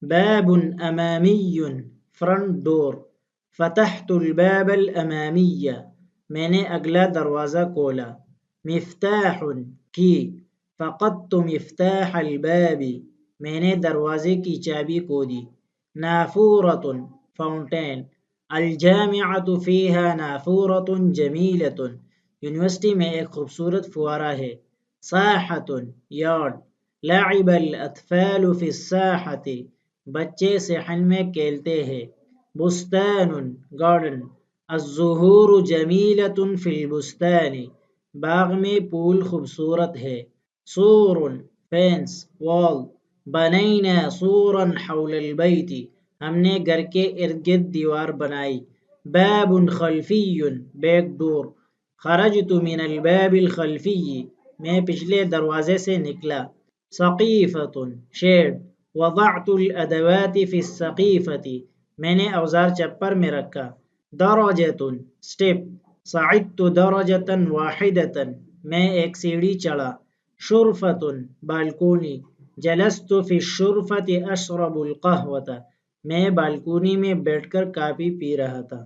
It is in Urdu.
باب امامی فرنٹ ڈور، فتحت الباب الامامیہ میں نے اگلا دروازہ کھولا، مفتاح کی، فقدت مفتاح الباب میں نے دروازے کی چابی کھو دی، نافورۃ فاؤنٹین، الجامعۃ فیہا نافورۃ جمیلۃ یونیورسٹی میں ایک خوبصورت فوارہ ہے، ساحۃ یارڈ، لعب الاطفال فی الساحۃ بچے صحن میں کھیلتے ہیں، بستان گارڈن، الزہور جمیلۃ فی البستان باغ میں پھول خوبصورت ہے، سور فینس وال، بنینا سورا حول البیت ہم نے گھر کے ارد گرد دیوار بنائی، باب خلفی بیک ڈور، خرجت من الباب الخلفی میں پچھلے دروازے سے نکلا، سقیفۃ شیڈ، وضعت الادوات فی السقیفۃ میں نے اوزار چپر میں رکھا، درجۃ اسٹیپ، صعدت درجۃ واحدۃ میں ایک سیڑھی چڑھا، شرفۃ بالکونی، جلست فی الشرفۃ اشرب القہوۃ میں بالکونی میں بیٹھ کر کافی پی رہا تھا۔